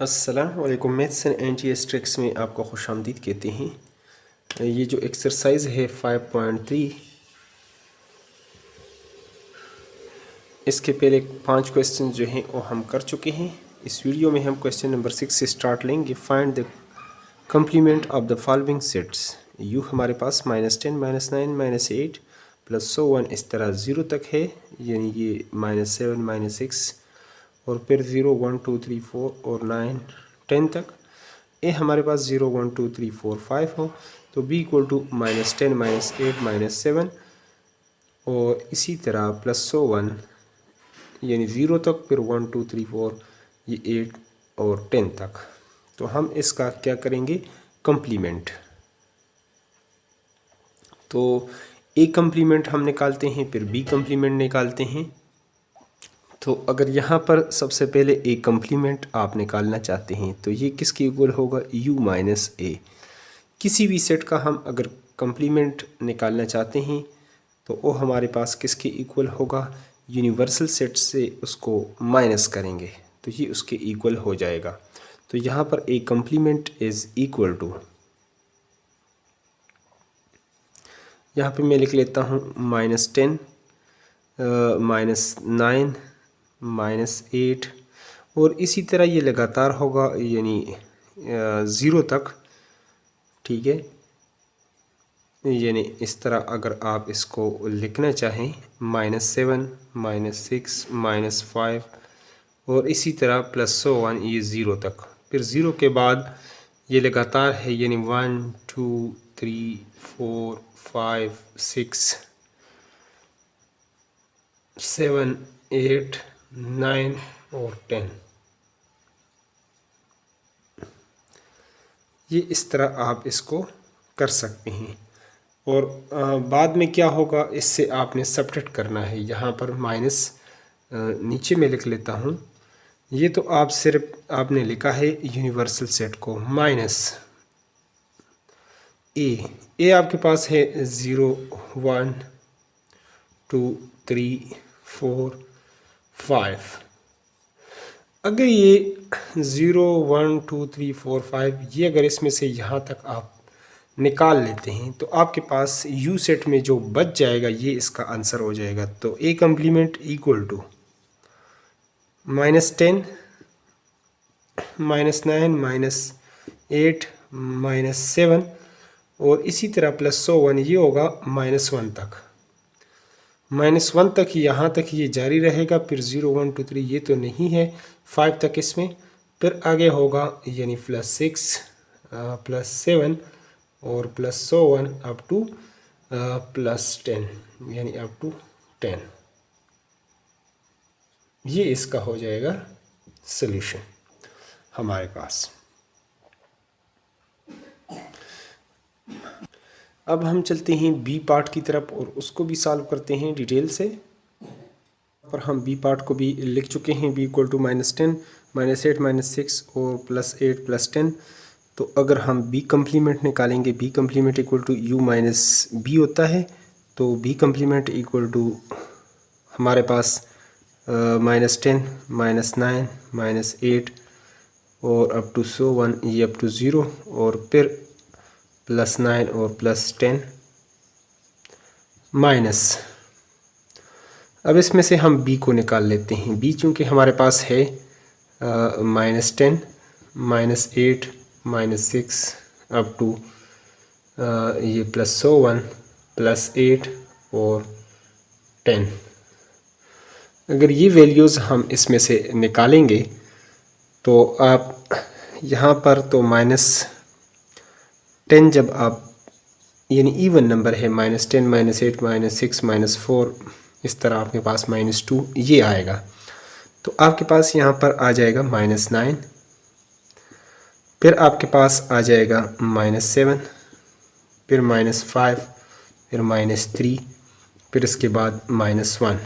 अस्सलाम वालेकुम। Maths and NTS tricks में आपको खुशामदीद कहते हैं। ये जो एक्सरसाइज है 5.3, इसके पहले 5 क्वेश्चन जो हैं वो हम कर चुके हैं। इस वीडियो में हम क्वेश्चन नंबर 6 से स्टार्ट लेंगे। Find the complement of the following sets. You हमारे पास -10, -9, -8 प्लस सो 1 इस तरह 0 तक है, यानी ये -7, -6 और फिर 0, 1, 2, 3, 4 और 9, 10 तक। ए हमारे पास 0, 1, 2, 3, 4, 5 हो तो बी इक्वल टू -10, -8, -7 और इसी तरह प्लस सो 1 यानी 0 तक, फिर 1, 2, 3, 4 ये 8 और 10 तक। तो हम इसका क्या करेंगे, कंप्लीमेंट। तो ए कंप्लीमेंट हम निकालते हैं, फिर बी कंप्लीमेंट निकालते हैं। तो अगर यहाँ पर सबसे पहले ए कंप्लीमेंट आप निकालना चाहते हैं तो ये किसके इक्वल होगा, u माइनस ए। किसी भी सेट का हम अगर कंप्लीमेंट निकालना चाहते हैं तो वो हमारे पास किसके इक्वल होगा, यूनिवर्सल सेट से उसको माइनस करेंगे तो ये उसके इक्वल हो जाएगा। तो यहाँ पर ए कंप्लीमेंट इज़ इक्वल टू, यहाँ पे मैं लिख लेता हूँ -10, -9, -8 और इसी तरह ये लगातार होगा, यानी 0 तक। ठीक है, यानी इस तरह अगर आप इसको लिखना चाहें -7, -6, -5 और इसी तरह प्लस सो 1 ये 0 तक। फिर 0 के बाद ये लगातार है, यानी 1, 2, 3, 4, 5, 6, 7, 8, 9 और 10। ये इस तरह आप इसको कर सकते हैं। और बाद में क्या होगा, इससे आपने सब्ट्रैक्ट करना है। यहाँ पर माइनस नीचे में लिख लेता हूँ। ये तो आप सिर्फ आपने लिखा है यूनिवर्सल सेट को माइनस ए आपके पास है 0, 1, 2, 3, 4, 5। अगर ये 0, 1, 2, 3, 4, 5 ये अगर इसमें से यहाँ तक आप निकाल लेते हैं तो आपके पास यू सेट में जो बच जाएगा ये इसका आंसर हो जाएगा। तो ए कंप्लीमेंट इक्वल टू -10, -9, -8, -7 और इसी तरह प्लस सो 1 ये होगा -1 तक। -1 तक यहाँ तक ये जारी रहेगा। फिर 0, 1, 2, 3 ये तो नहीं है, 5 तक इसमें। फिर आगे होगा यानी +6, +7 और प्लस सो 1 अप टू +10 यानी अप टू 10। ये इसका हो जाएगा सॉल्यूशन हमारे पास। अब हम चलते हैं बी पार्ट की तरफ और उसको भी सॉल्व करते हैं डिटेल से। और हम बी पार्ट को भी लिख चुके हैं, b इक्वल टू -10, -8, -6 और +8 +10। तो अगर हम b कंप्लीमेंट निकालेंगे, b complement equal to u minus B होता है। तो b कंप्लीमेंट इक्वल टू हमारे पास -10, -9, -8 और अप टू सो 1 ये अप टू 0 और फिर +9 और +10 माइनस। अब इसमें से हम b को निकाल लेते हैं। b चूँकि हमारे पास है -10, -8, -6 अप टू ये प्लस सो 1 +8 और 10। अगर ये वैल्यूज़ हम इसमें से निकालेंगे तो आप यहाँ पर तो -10 जब आप यानी इवन नंबर है -10, -8, -6, -4 इस तरह आपके पास -2 ये आएगा। तो आपके पास यहाँ पर आ जाएगा -9, फिर आपके पास आ जाएगा -7, फिर -5, फिर -3, फिर इसके बाद -1।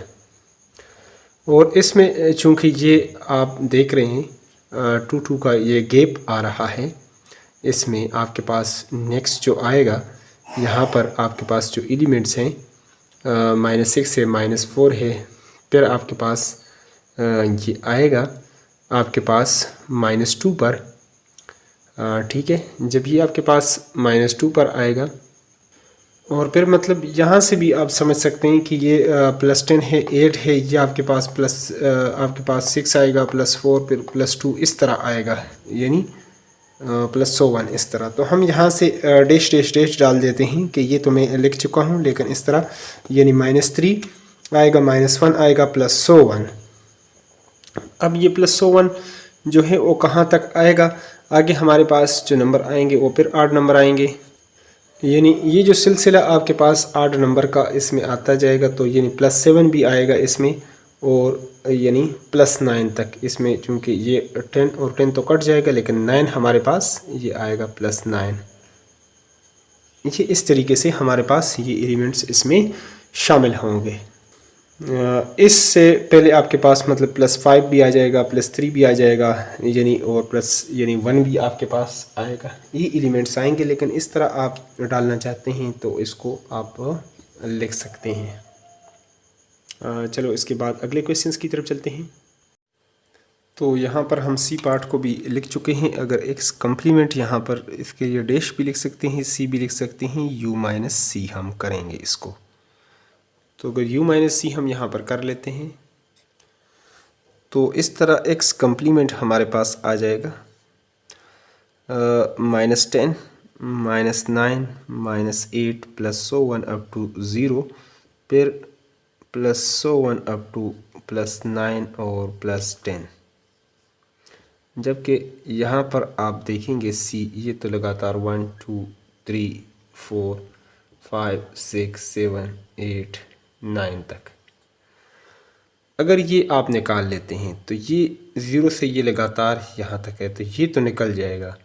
और इसमें चूँकि ये आप देख रहे हैं 2 का ये गैप आ रहा है, इसमें आपके पास नेक्स्ट जो आएगा यहाँ पर आपके पास जो एलिमेंट्स हैं -6 है, -4 है, फिर आपके पास ये आएगा आपके पास -2 पर, ठीक है, जब ये आपके पास -2 पर आएगा, और फिर मतलब यहाँ से भी आप समझ सकते हैं कि ये +10 है, 8 है, ये आपके पास आपके पास 6 आएगा, +4, फिर +2 इस तरह आएगा, यानी +101 इस तरह। तो हम यहाँ से डैश डैश डैश डाल देते हैं कि ये तो मैं लिख चुका हूँ, लेकिन इस तरह, यानी -3 आएगा, -1 आएगा, +101। अब ये +101 जो है वो कहाँ तक आएगा, आगे हमारे पास जो नंबर आएंगे वो फिर 8 नंबर आएंगे, यानी ये जो सिलसिला आपके पास 8 नंबर का इसमें आता जाएगा। तो यानी +7 भी आएगा इसमें, और यानी +9 तक इसमें, चूँकि ये 10 और 10 तो कट जाएगा, लेकिन 9 हमारे पास ये आएगा +9। ये इस तरीके से हमारे पास ये एलिमेंट्स इसमें शामिल होंगे। इससे पहले आपके पास मतलब +5 भी आ जाएगा, +3 भी आ जाएगा, यानी और +1 भी आपके पास आएगा, ये एलिमेंट्स आएंगे। लेकिन इस तरह आप डालना चाहते हैं तो इसको आप लिख सकते हैं। चलो इसके बाद अगले क्वेश्चंस की तरफ चलते हैं। तो यहाँ पर हम सी पार्ट को भी लिख चुके हैं। अगर x कम्प्लीमेंट यहाँ पर इसके लिए डैश भी लिख सकते हैं, सी भी लिख सकते हैं, u-c हम करेंगे इसको। तो अगर u-c हम यहाँ पर कर लेते हैं तो इस तरह x कम्प्लीमेंट हमारे पास आ जाएगा, -10, -9, -8 +1 अप टू 0, फिर +1 अप टू +9 और +10। जबकि यहाँ पर आप देखेंगे c, ये तो लगातार 1 2 3 4 5 6 7 8 9 तक। अगर ये आप निकाल लेते हैं तो ये 0 से ये लगातार यहाँ तक है, तो ये तो निकल जाएगा।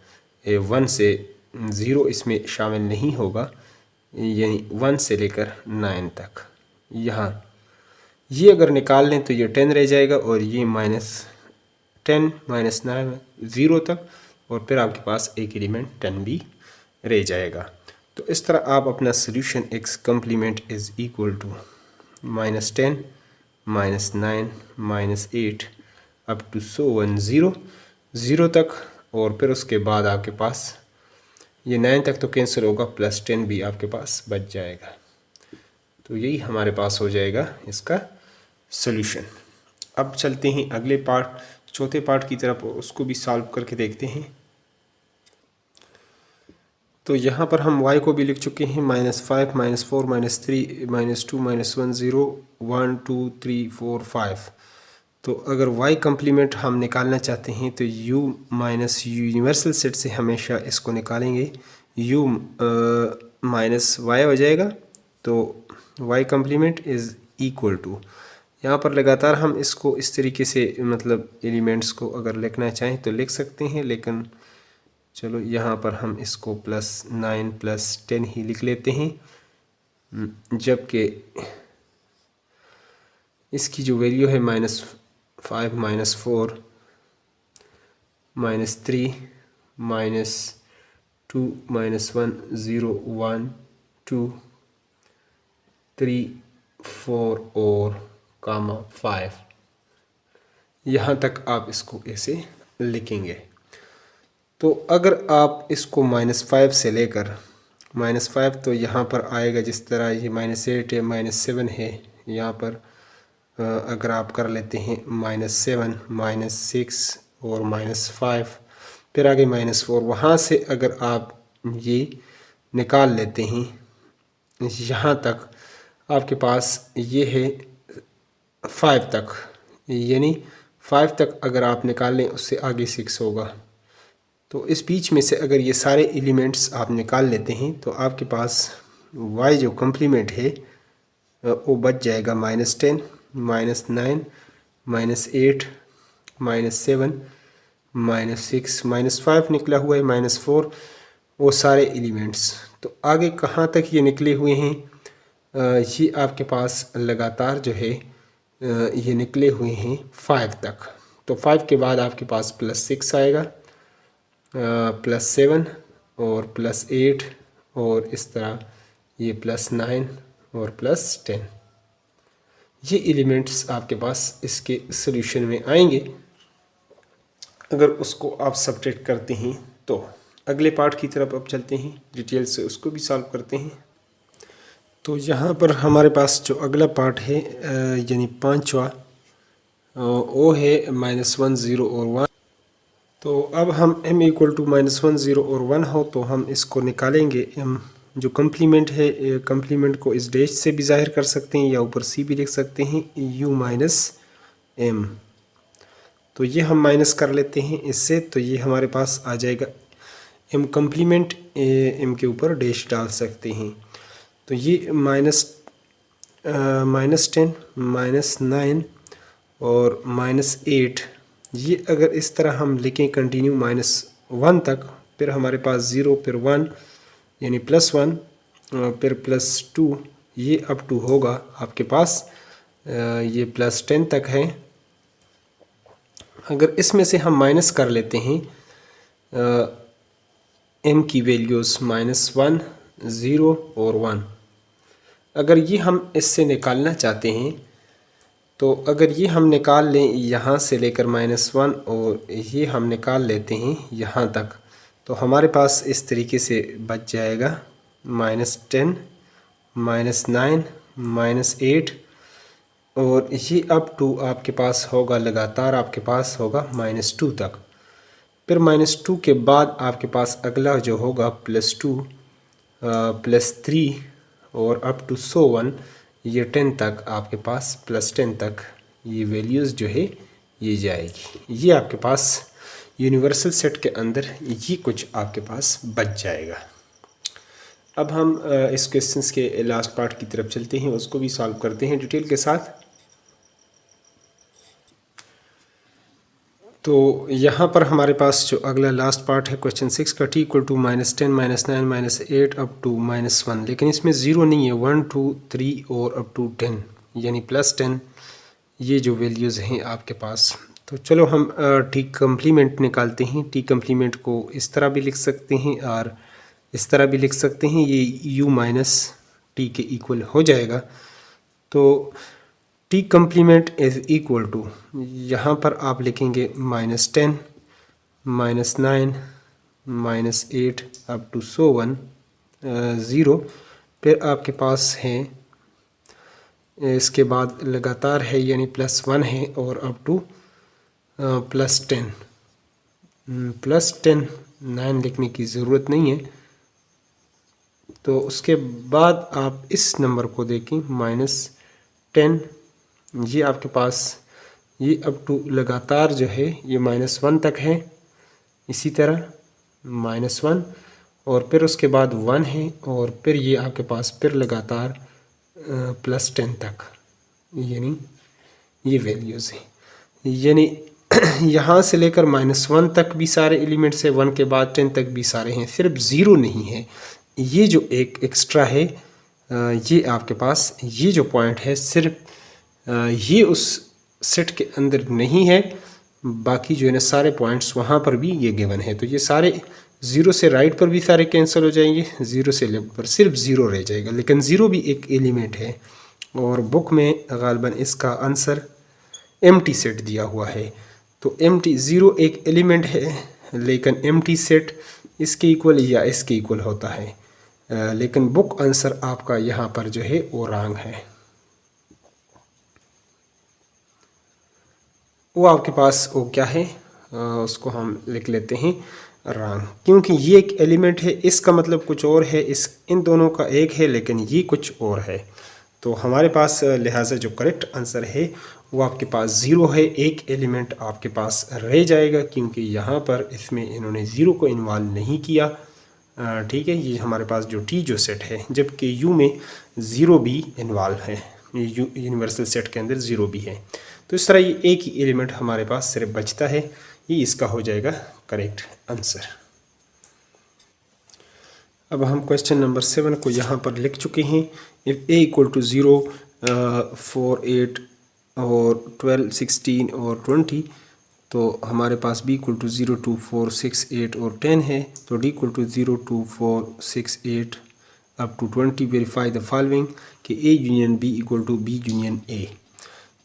1 से 0 इसमें शामिल नहीं होगा, यानी 1 से लेकर 9 तक। यहाँ ये अगर निकाल लें तो ये 10 रह जाएगा, और ये -10 -9 0 तक, और फिर आपके पास एक एलिमेंट 10 भी रह जाएगा। तो इस तरह आप अपना solution x complement is equal to -10 -9 -8 up to 0 तक, और फिर उसके बाद आपके पास ये 9 तक तो कैंसिल होगा, +10 भी आपके पास बच जाएगा। तो यही हमारे पास हो जाएगा इसका सोल्यूशन। अब चलते हैं अगले पार्ट, चौथे पार्ट की तरफ, उसको भी सॉल्व करके देखते हैं। तो यहाँ पर हम y को भी लिख चुके हैं, -5 -4 -3 -2 -1 0 1 2 3 4 5। तो अगर y कम्प्लीमेंट हम निकालना चाहते हैं तो u - यूनिवर्सल सेट से हमेशा इसको निकालेंगे, u -y हो जाएगा। तो y complement is equal to, यहाँ पर लगातार हम इसको इस तरीके से मतलब एलिमेंट्स को अगर लिखना चाहें तो लिख सकते हैं, लेकिन चलो यहाँ पर हम इसको +9 +10 ही लिख लेते हैं, जबकि इसकी जो वैल्यू है -5 -4 -3 -2 -1 0 1 2 3 4 और 5, यहाँ तक आप इसको ऐसे लिखेंगे। तो अगर आप इसको -5 से लेकर -5, तो यहाँ पर आएगा जिस तरह ये -8 है, -7 है, यहाँ पर अगर आप कर लेते हैं -7 -6 और -5, फिर आगे -4, वहाँ से अगर आप ये निकाल लेते हैं यहाँ तक, आपके पास ये है 5 तक, यानी 5 तक अगर आप निकाल लें उससे आगे 6 होगा। तो इस बीच में से अगर ये सारे एलिमेंट्स आप निकाल लेते हैं तो आपके पास y जो कम्प्लीमेंट है वो बच जाएगा -10 -9 -8 -7 -6 -5 निकला हुआ है, -4, वो सारे एलिमेंट्स। तो आगे कहाँ तक ये निकले हुए हैं, ये आपके पास लगातार जो है ये निकले हुए हैं 5 तक। तो 5 के बाद आपके पास +6 आएगा, +7 और +8, और इस तरह ये +9 और +10, ये एलिमेंट्स आपके पास इसके सोल्यूशन में आएंगे। अगर उसको आप सब्ट्रैक्ट करते हैं तो अगले पार्ट की तरफ अब चलते हैं, डिटेल से उसको भी सॉल्व करते हैं। तो यहाँ पर हमारे पास जो अगला पार्ट है यानी पांचवा, वो है -1 0 और 1। तो अब हम m इक्वल टू -1 0 और 1 हो तो हम इसको निकालेंगे। m जो कम्प्लीमेंट है, कम्प्लीमेंट को इस डैश से भी ज़ाहिर कर सकते हैं या ऊपर c भी लिख सकते हैं, u माइनस m। तो ये हम माइनस कर लेते हैं इससे, तो ये हमारे पास आ जाएगा m कम्प्लीमेंट, m के ऊपर डैश डाल सकते हैं। तो ये -10 -9 और -8, ये अगर इस तरह हम लिखें कंटिन्यू -1 तक, फिर हमारे पास 0, फिर 1 यानी +1, फिर +2, ये अप टू होगा आपके पास ये +10 तक है। अगर इसमें से हम माइनस कर लेते हैं m की वैल्यूज़ -1 0 और 1, अगर ये हम इससे निकालना चाहते हैं तो अगर ये हम निकाल लें यहाँ से लेकर -1 और ये हम निकाल लेते हैं यहाँ तक, तो हमारे पास इस तरीके से बच जाएगा -10 -9 -8, और ये अप टू आपके पास होगा, लगातार आपके पास होगा -2 तक। फिर -2 के बाद आपके पास अगला जो होगा +2 +3 और अप टू सो 1, ये 10 तक आपके पास, +10 तक ये वैल्यूज़ जो है ये जाएगी। ये आपके पास यूनिवर्सल सेट के अंदर ये कुछ आपके पास बच जाएगा। अब हम इस क्वेश्चंस के लास्ट पार्ट की तरफ चलते हैं, उसको भी सॉल्व करते हैं डिटेल के साथ। तो यहाँ पर हमारे पास जो अगला लास्ट पार्ट है क्वेश्चन 6 का, t equal to -10 -9 -8 up to -1, लेकिन इसमें ज़ीरो नहीं है, 1 2 3 और अप टू 10 यानी +10, ये जो वैल्यूज़ हैं आपके पास। तो चलो हम टी कम्प्लीमेंट निकालते हैं। टी कम्प्लीमेंट को इस तरह भी लिख सकते हैं और इस तरह भी लिख सकते हैं, ये u माइनस टी के इक्वल हो जाएगा। तो T complement is equal to, यहाँ पर आप लिखेंगे -10 -9 -8 अप टू सो 1 0, फिर आपके पास है इसके बाद लगातार है यानी +1 है और अप टू +10 9 लिखने की ज़रूरत नहीं है। तो उसके बाद आप इस नंबर को देखें -10, ये आपके पास ये अप टू लगातार जो है ये -1 तक है, इसी तरह -1 और फिर उसके बाद 1 है और फिर ये आपके पास फिर लगातार +10 तक, यानी ये वैल्यूज़ हैं। यानी यहाँ से लेकर -1 तक भी सारे एलिमेंट्स हैं, 1 के बाद 10 तक भी सारे हैं, सिर्फ ज़ीरो नहीं है। ये जो एक एक्स्ट्रा है ये आपके पास ये जो पॉइंट है सिर्फ ये उस सेट के अंदर नहीं है, बाकी जो है ना सारे पॉइंट्स वहाँ पर भी ये गिवन है। तो ये सारे ज़ीरो से राइट पर भी सारे कैंसिल हो जाएंगे, ज़ीरो से लेफ्ट पर सिर्फ ज़ीरो रह जाएगा, लेकिन ज़ीरो भी एक एलिमेंट है और बुक में गालिबन इसका आंसर एम्प्टी सेट दिया हुआ है। तो एम्प्टी, ज़ीरो एक एलिमेंट है लेकिन एम्प्टी सेट इसके इक्वल या इसके इक्वल होता है, लेकिन बुक आंसर आपका यहाँ पर जो है वो रॉन्ग है। वो आपके पास वो क्या है उसको हम लिख लेते हैं रॉन्ग, क्योंकि ये एक एलिमेंट है, इसका मतलब कुछ और है, इस इन दोनों का एक है लेकिन ये कुछ और है। तो हमारे पास लिहाजा जो करेक्ट आंसर है वो आपके पास ज़ीरो है, एक एलिमेंट आपके पास रह जाएगा क्योंकि यहाँ पर इसमें इन्होंने ज़ीरो को इन्वॉल्व नहीं किया। ठीक है, ये हमारे पास जो टी जो सेट है, जबकि यू में ज़ीरो भी इन्वॉल्व है, यूनिवर्सल सेट के अंदर ज़ीरो भी है। तो इस तरह ये एक ही एलिमेंट हमारे पास सिर्फ बचता है, ये इसका हो जाएगा करेक्ट आंसर। अब हम क्वेश्चन नंबर 7 को यहाँ पर लिख चुके हैं। इफ़ ए इक्वल टू 0 4 8 और 12 16 और 20, तो हमारे पास b इक्वल टू 0 2 4 6 8 और 10 है। तो d equal to 0 2 4 6 8 up to 20 verify the following कि a union b equal to b union a।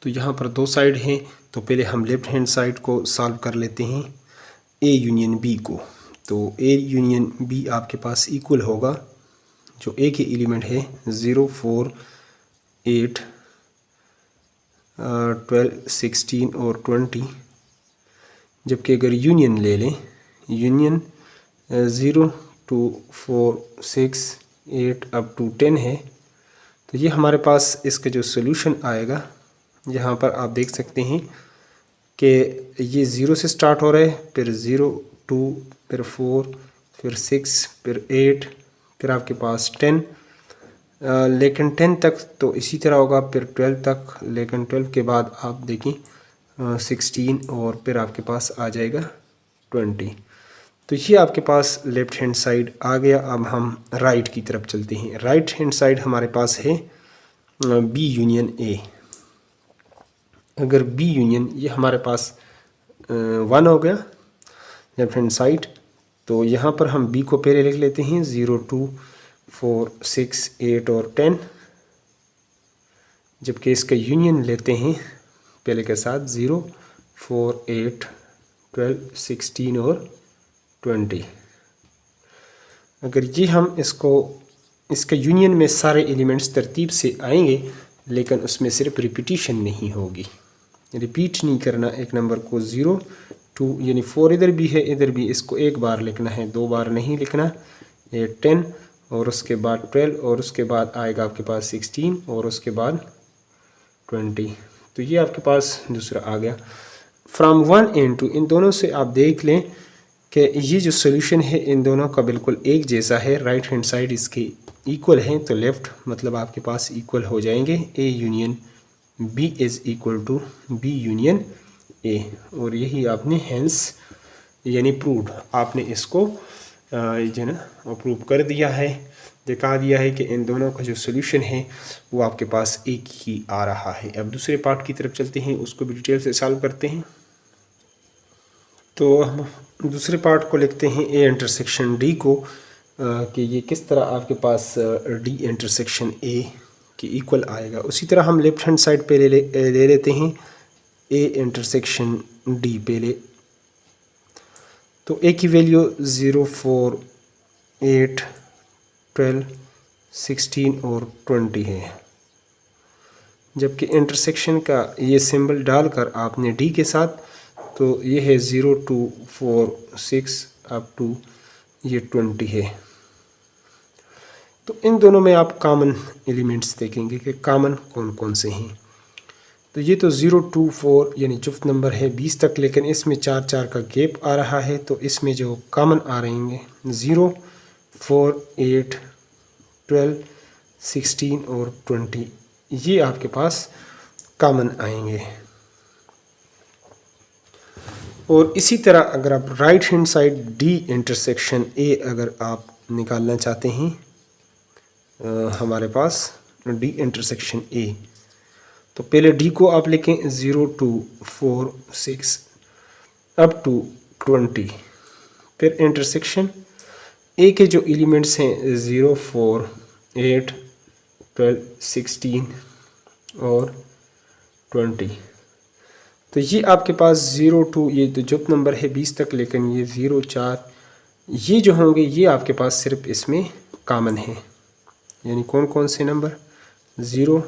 तो यहाँ पर दो साइड हैं, तो पहले हम लेफ़्ट हैंड साइड को सॉल्व कर लेते हैं। ए यूनियन बी को, तो ए यूनियन बी आपके पास इक्वल होगा, जो ए के एलिमेंट है 0, 4, 8, 12, 16 और 20। जबकि अगर यूनियन ले लें, यूनियन 0 to 4, 6, 8 अप टू 10 है, तो ये हमारे पास इसका जो सोल्यूशन आएगा, यहाँ पर आप देख सकते हैं कि ये 0 से स्टार्ट हो रहा है, फिर 0, 2, फिर 4, फिर 6, फिर 8, फिर आपके पास 10, लेकिन 10 तक तो इसी तरह होगा, फिर 12 तक, लेकिन 12 के बाद आप देखें 16 और फिर आपके पास आ जाएगा 20। तो ये आपके पास लेफ़्ट हैंड साइड आ गया। अब हम राइट की तरफ चलते हैं। राइट हैंड साइड हमारे पास है बी यूनियन ए। अगर बी यूनियन ये हमारे पास 1 हो गया लेफ्ट हैंड साइड, तो यहाँ पर हम बी को पहले लिख लेते हैं 0, 2, 4, 6, 8 और 10। जबकि इसका यूनियन लेते हैं पहले के साथ 0, 4, 8, 12, 16 और 20। अगर ये हम इसका यूनियन में सारे एलिमेंट्स तरतीब से आएंगे, लेकिन उसमें सिर्फ रिपीटिशन नहीं होगी, रिपीट नहीं करना एक नंबर को। 0, 2 यानी 4 इधर भी है, इधर भी, इसको एक बार लिखना है, 2 बार नहीं लिखना। 8, 10 और उसके बाद 12 और उसके बाद आएगा आपके पास 16 और उसके बाद 20। तो ये आपके पास दूसरा आ गया। फ्राम 1 एंड 2, इन दोनों से आप देख लें कि ये जो सोल्यूशन है इन दोनों का बिल्कुल एक जैसा है। राइट हैंड साइड इसके इक्वल है, तो लेफ़्ट मतलब आपके पास इक्वल हो जाएंगे। A union B is equal to B union A, और यही आपने हेंस यानी प्रूव, आपने इसको जो ना अप्रूव कर दिया है, दिखा दिया है कि इन दोनों का जो सोल्यूशन है वो आपके पास एक ही आ रहा है। अब दूसरे पार्ट की तरफ चलते हैं, उसको भी डिटेल से सॉल्व करते हैं। तो हम दूसरे पार्ट को लिखते हैं ए इंटरसेक्शन डी को, कि ये किस तरह आपके पास डी इंटरसेक्शन ए के इक्वल आएगा। उसी तरह हम लेफ्ट हैंड साइड पे ले लेते हैं ए इंटरसेक्शन डी पहले। तो ए की वैल्यू 0, 4, 8, 12, 16 और 20 है। जबकि इंटरसेक्शन का ये सिंबल डालकर आपने डी के साथ, तो ये है 0, 2, 4, 6 अप टू ये 20 है। तो इन दोनों में आप कॉमन एलिमेंट्स देखेंगे कि कॉमन कौन कौन से हैं। तो ये तो 0, 2, 4 यानी जुफ्त नंबर है 20 तक, लेकिन इसमें 4, 4 का गैप आ रहा है, तो इसमें जो कॉमन आ रहेंगे 0, 4, 8, 12, 16 और 20, ये आपके पास कॉमन आएंगे। और इसी तरह अगर आप right hand side D intersection ए अगर आप निकालना चाहते हैं, हमारे पास डी इंटरसेक्शन ए, तो पहले डी को आप लिखें 0, 2, 4, 6 अप टू 20। फिर इंटरसेक्शन ए के जो एलिमेंट्स हैं 0, 4, 8, 12, 16 और 20। तो ये आपके पास 0, 2 ये तो जुफ्त नंबर है 20 तक, लेकिन ये 0, 4 ये जो होंगे ये आपके पास सिर्फ इसमें कॉमन है। यानी कौन कौन से नंबर 0,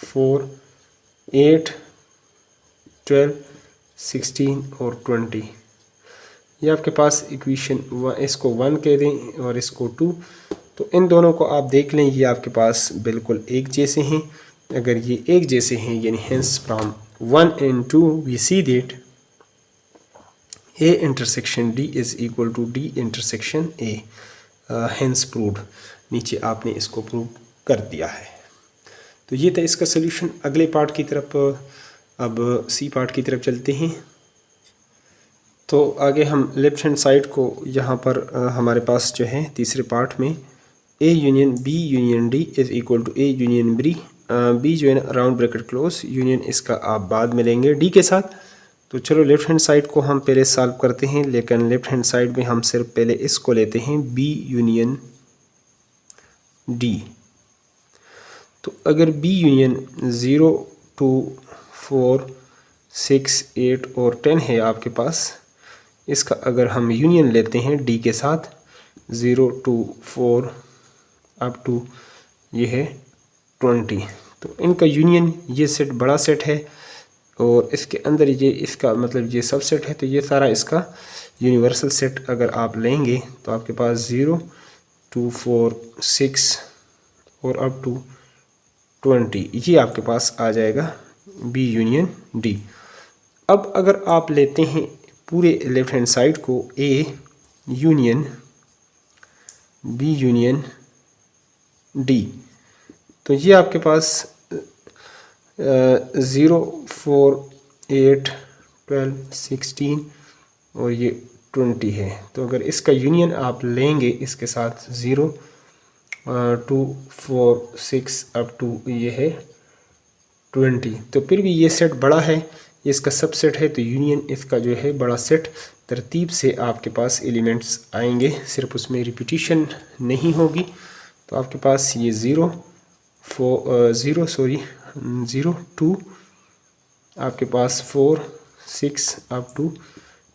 4, 8, 12, 16 और 20, ये आपके पास इक्वेशन इसको 1 कह दें और इसको 2। तो इन दोनों को आप देख लें, ये आपके पास बिल्कुल एक जैसे हैं। अगर ये एक जैसे हैं यानी hence from 1 and 2 we see that A intersection D is equal to D intersection A, hence proved। नीचे आपने इसको प्रूव कर दिया है। तो ये था इसका सोल्यूशन। अगले पार्ट की तरफ अब सी पार्ट की तरफ चलते हैं। तो आगे हम लेफ्ट हैंड साइड को यहाँ पर हमारे पास जो है तीसरे पार्ट में A union B union D is equal to A union B जो है ना राउंड ब्रैकेट क्लोज, यूनियन इसका आप बाद में लेंगे डी के साथ। तो चलो लेफ्ट हैंड साइड को हम पहले सॉल्व करते हैं, लेकिन लेफ्ट हैंड साइड में हम सिर्फ पहले इसको लेते हैं बी यूनियन डी। तो अगर बी यूनियन 0, 2, 4, 6, 8 और 10 है आपके पास, इसका अगर हम यूनियन लेते हैं डी के साथ 0 to 4 अप टू ये है 20, तो इनका यूनियन ये सेट बड़ा सेट है और इसके अंदर ये इसका मतलब ये सब सेट है, तो ये सारा इसका यूनिवर्सल सेट अगर आप लेंगे तो आपके पास 0 2 4 6 और अप टू 20 ये आपके पास आ जाएगा बी यूनियन डी। अब अगर आप लेते हैं पूरे लेफ्ट हैंड साइड को A union B union D, तो ये आपके पास 0 4 8 12 16 और ये 20 है। तो अगर इसका यूनियन आप लेंगे इसके साथ 0 2 4 6 अप टू ये है 20, तो फिर भी ये सेट बड़ा है, ये इसका सबसेट है, तो यूनियन इसका जो है बड़ा सेट तरतीब से आपके पास एलिमेंट्स आएंगे, सिर्फ उसमें रिपीटिशन नहीं होगी। तो आपके पास ये 0 2 आपके पास 4 6 अप टू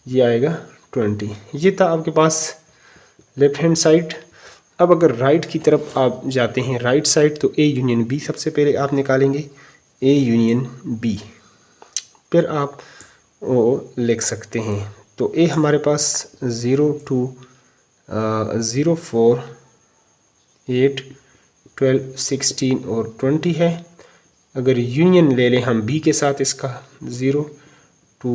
ये आएगा 20। ये था आपके पास लेफ्ट हैंड साइड। अब अगर राइट की तरफ आप जाते हैं राइट साइड, तो ए यूनियन बी सबसे पहले आप निकालेंगे, ए यूनियन बी, फिर आप वो लिख सकते हैं। तो ए हमारे पास 0 2 0 4 8 12 16 और 20 है। अगर यूनियन ले लें हम बी के साथ इसका 0 2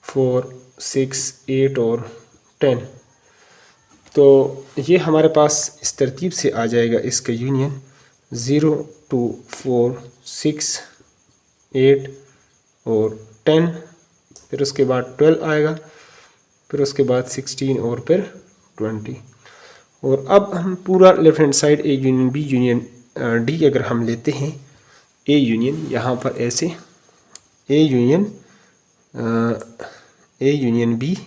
4 6 8 और 10, तो ये हमारे पास इस तरतीब से आ जाएगा इसका यूनियन 0 2 4 6 8 और 10, फिर उसके बाद 12 आएगा, फिर उसके बाद 16 और फिर 20। और अब हम पूरा left hand side A union B union D अगर हम लेते हैं, ए यूनियन यहाँ पर ऐसे ए यूनियन बी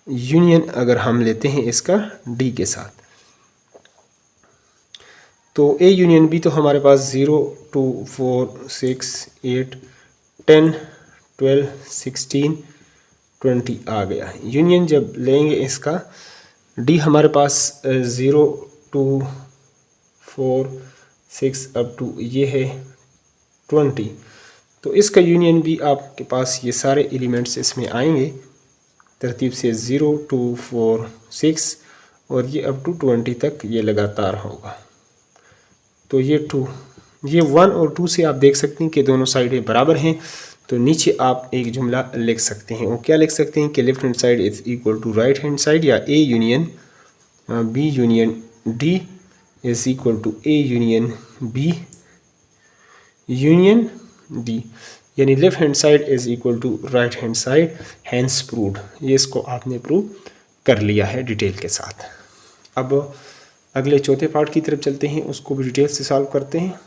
यूनियन अगर हम लेते हैं इसका डी के साथ, तो ए यूनियन बी तो हमारे पास 0 2 4 6 8 10 12 16 20 आ गया। यूनियन जब लेंगे इसका डी हमारे पास 0 2 4 6 अप टू ये है 20, तो इसका यूनियन भी आपके पास ये सारे एलिमेंट्स इसमें आएंगे तरतीब से 0 2 4 6 और ये अप टू 20 तक ये लगातार होगा। तो ये 1 और 2 से आप देख सकते हैं कि दोनों साइडें बराबर हैं। तो नीचे आप एक जुमला लिख सकते हैं, वो क्या लिख सकते हैं कि left hand side is equal to right hand side, या A union B union D is equal to A union B union D, यानी left hand side is equal to right hand side, hence proved. ये इसको आपने prove कर लिया है detail के साथ। अब अगले चौथे पार्ट की तरफ चलते हैं, उसको भी डिटेल से सॉल्व करते हैं।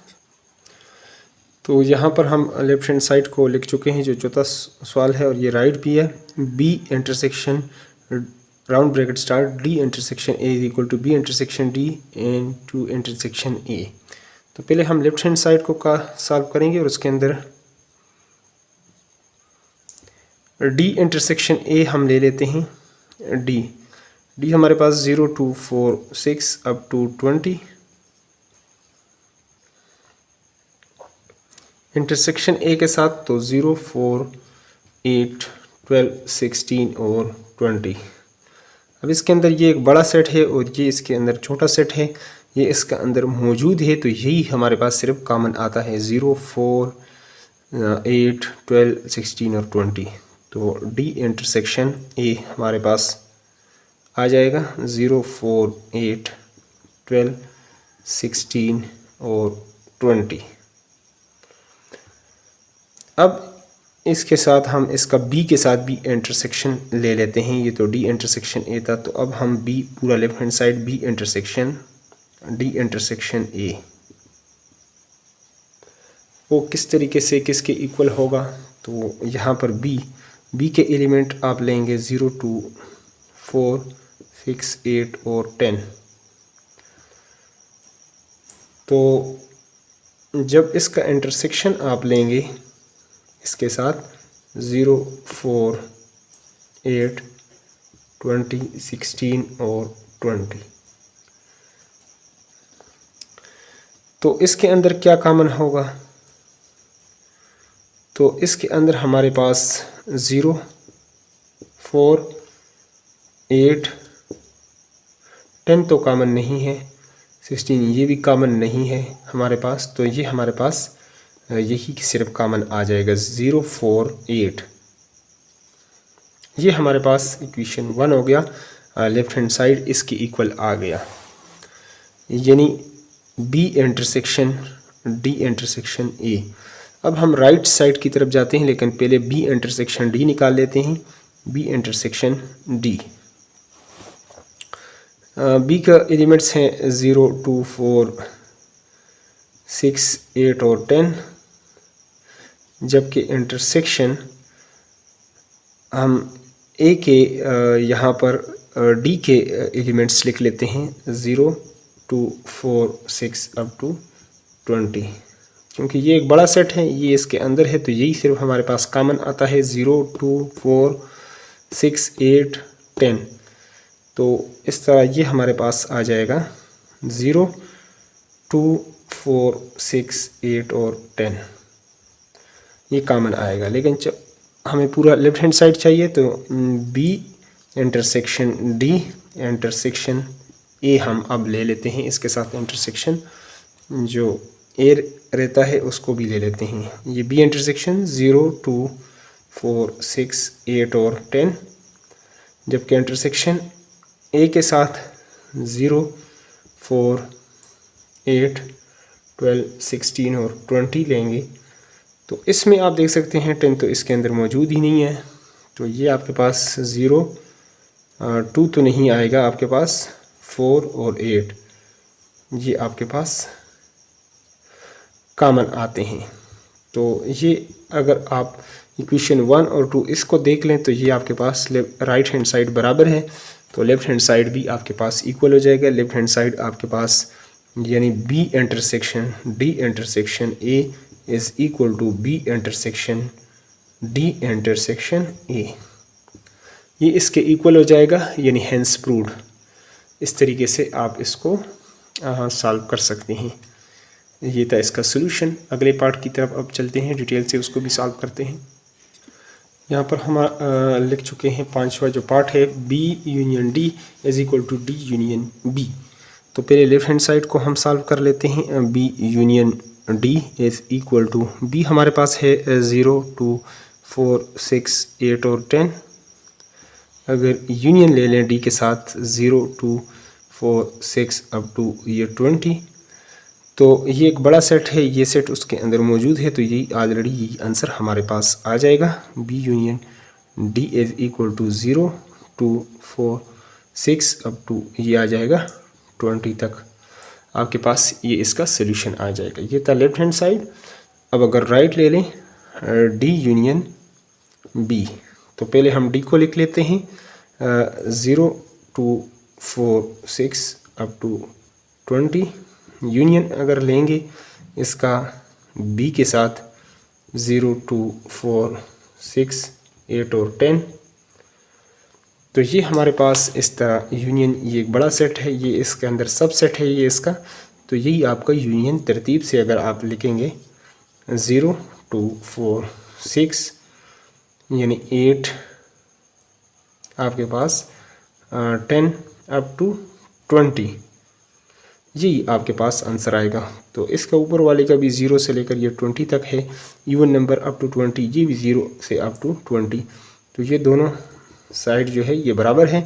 तो यहाँ पर हम लेफ्ट हैंड साइड को लिख चुके हैं, जो चौथा सवाल है, और ये राइट भी है। B intersection round bracket start D intersection A is equal to B intersection D and to intersection A. तो पहले हम लेफ्ट हैंड साइड को का सॉल्व करेंगे और उसके अंदर डी इंटरसेक्शन ए हम ले लेते हैं। डी हमारे पास 0 2 4 6 अप टू 20, इंटरसेक्शन ए के साथ तो 0 4 8 12 16 और 20। अब इसके अंदर ये एक बड़ा सेट है और ये इसके अंदर छोटा सेट है, ये इसका अंदर मौजूद है, तो यही हमारे पास सिर्फ कॉमन आता है 0 4 8 12 16 और 20। तो डी इंटरसेक्शन ए हमारे पास आ जाएगा 0 4 8 12 16 और 20। अब इसके साथ हम इसका बी के साथ भी इंटरसेक्शन ले लेते हैं। ये तो डी इंटरसेक्शन ए था, तो अब हम बी पूरा left hand side B intersection D intersection A वो किस तरीके से किसके इक्वल होगा। तो यहाँ पर बी के एलिमेंट आप लेंगे 0 2 4 6 8 और 10। तो जब इसका इंटरसेक्शन आप लेंगे इसके साथ, 0, 4, 8, 20, 16 और 20। तो इसके अंदर क्या कॉमन होगा? तो इसके अंदर हमारे पास 0, 4, 8, 10 तो कॉमन नहीं है, 16 ये भी कॉमन नहीं है हमारे पास। तो ये हमारे पास यही सिर्फ कॉमन आ जाएगा 0, 4, 8। ये हमारे पास इक्वेशन 1 हो गया। लेफ्ट हैंड साइड इसकी इक्वल आ गया, यानी B intersection D intersection A. अब हम राइट साइड की तरफ जाते हैं, लेकिन पहले बी इंटरसेक्शन डी निकाल लेते हैं। बी इंटरसेक्शन डी, बी का एलिमेंट्स हैं 0, 2, 4, 6, 8 और 10, जबकि इंटरसेक्शन हम ए के यहाँ पर डी के एलिमेंट्स लिख लेते हैं 0, 2, 4, 6 अप टू 20। क्योंकि ये एक बड़ा सेट है, ये इसके अंदर है, तो यही सिर्फ हमारे पास कॉमन आता है 0, 2, 4, 6, 8, 10। तो इस तरह ये हमारे पास आ जाएगा 0, 2, 4, 6, 8 और 10, ये कॉमन आएगा। लेकिन हमें पूरा लेफ्ट हैंड साइड चाहिए, तो B intersection D intersection A हम अब ले लेते हैं। इसके साथ इंटरसेक्शन जो ए रहता है उसको भी ले लेते हैं। ये बी इंटरसेक्शन 0, 2, 4, 6, 8 और 10, जबकि इंटरसेक्शन ए के साथ 0, 4, 8, 12, 16 और 20 लेंगे। तो इसमें आप देख सकते हैं 10 तो इसके अंदर मौजूद ही नहीं है, तो ये आपके पास 0, 2 तो नहीं आएगा आपके पास, 4 और 8 ये आपके पास कॉमन आते हैं। तो ये अगर आप इक्वेशन 1 और 2 इसको देख लें तो ये आपके पास राइट हैंड साइड बराबर है, तो लेफ़्ट हैंड साइड भी आपके पास इक्वल हो जाएगा। लेफ़्ट हैंड साइड आपके पास यानी B intersection D intersection A is equal to B intersection D intersection A, ये इसके इक्वल हो जाएगा, यानी हेंस प्रूव्ड। इस तरीके से आप इसको सॉल्व कर सकते हैं। ये था इसका सोल्यूशन। अगले पार्ट की तरफ अब चलते हैं, डिटेल से उसको भी सॉल्व करते हैं। यहाँ पर हम लिख चुके हैं पांचवा जो पार्ट है, B union D is equal to D union B. तो पहले लेफ्ट हैंड साइड को हम सॉल्व कर लेते हैं। B union D is equal to, B हमारे पास है 0, 2, 4, 6, 8 और 10। अगर यूनियन ले लें डी के साथ 0, 2, 4, 6 अप टू ये 20, तो ये एक बड़ा सेट है, ये सेट उसके अंदर मौजूद है, तो यही ऑलरेडी यही आंसर हमारे पास आ जाएगा। B union D is equal to 0, 2, 4, 6 up to ये आ जाएगा 20 तक आपके पास ये इसका सोल्यूशन आ जाएगा। ये था लेफ्ट हैंड साइड। अब अगर राइट ले लें डी यूनियन बी, तो पहले हम डी को लिख लेते हैं 0, 2, 4, 6 अप टू 20। यूनियन अगर लेंगे इसका बी के साथ 0, 2, 4, 6, 8 और 10, तो ये हमारे पास इस तरह यूनियन, ये एक बड़ा सेट है, ये इसके अंदर सब सेट है ये इसका। तो यही आपका यूनियन तरतीब से अगर आप लिखेंगे 0, 2, 4, 6 यानी 8 आपके पास 10 अप टू 20, यही आपके पास आंसर आएगा। तो इसका ऊपर वाले का भी 0 से लेकर ये 20 तक है, इवन नंबर अप टू 20, ये भी 0 से अप टू 20। तो ये दोनों साइड जो है ये बराबर है।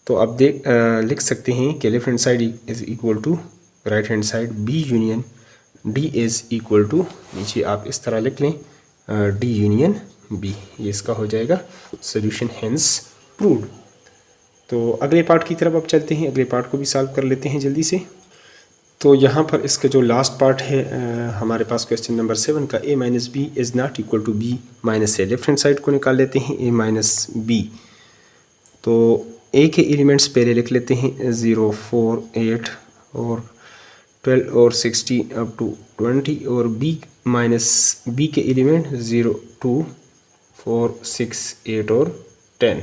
तो आप लिख सकते हैं कि left hand side is equal to right hand side, B union D is equal to, नीचे आप इस तरह लिख लें डी यूनियन बी, ये इसका हो जाएगा सोल्यूशन, हेंस प्रूव्ड। तो अगले पार्ट की तरफ अब चलते हैं, अगले पार्ट को भी सॉल्व कर लेते हैं जल्दी से। तो यहाँ पर इसका जो लास्ट पार्ट है हमारे पास क्वेश्चन नंबर 7 का, a minus B is not equal to B minus A. Left hand side को निकाल लेते हैं a माइनस बी। तो a के एलिमेंट्स पहले लिख लेते हैं 0, 4, 8 और 12 और 16 अप टू 20, और b माइनस बी के एलिमेंट 0, 2, 4, 6, 8 और 10।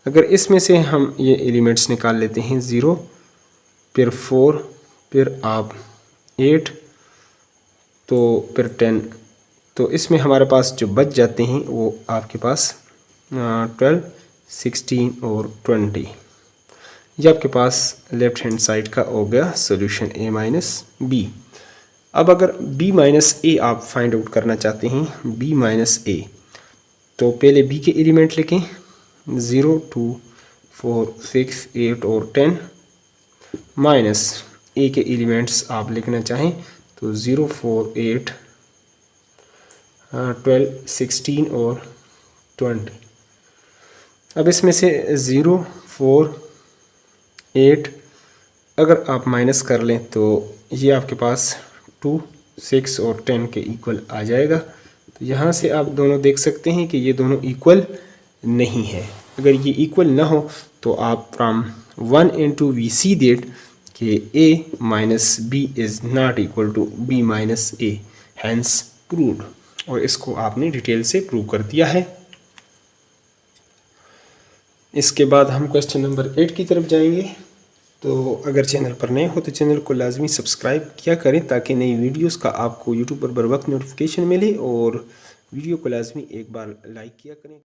अगर इसमें से हम ये एलिमेंट्स निकाल लेते हैं 0, फिर 4, फिर आप 8, तो फिर 10, तो इसमें हमारे पास जो बच जाते हैं वो आपके पास 12, 16 और 20। ये आपके पास लेफ्ट हैंड साइड का हो गया सॉल्यूशन a माइनस बी। अब अगर b माइनस ए आप फाइंड आउट करना चाहते हैं, b माइनस ए, तो पहले b के एलिमेंट लिखें 0, 2, 4, 6, 8 और 10 माइनस a के एलिमेंट्स आप लिखना चाहें तो 0, 4, 8, 12, 16 और 20। अब इसमें से 0, 4, 8 अगर आप माइनस कर लें तो ये आपके पास 2, 6 और 10 के इक्वल आ जाएगा। तो यहाँ से आप दोनों देख सकते हैं कि ये दोनों इक्वल नहीं है। अगर ये इक्वल ना हो तो आप from 1 into we see that कि a minus B is not equal to b minus A, hence proved. और इसको आपने डिटेल से प्रूव कर दिया है। इसके बाद हम क्वेश्चन नंबर 8 की तरफ जाएंगे। तो अगर चैनल पर नए हो तो चैनल को लाजमी सब्सक्राइब किया करें ताकि नई वीडियोस का आपको यूट्यूब पर बर वक्त नोटिफिकेशन मिले, और वीडियो को लाजमी एक बार लाइक किया करें।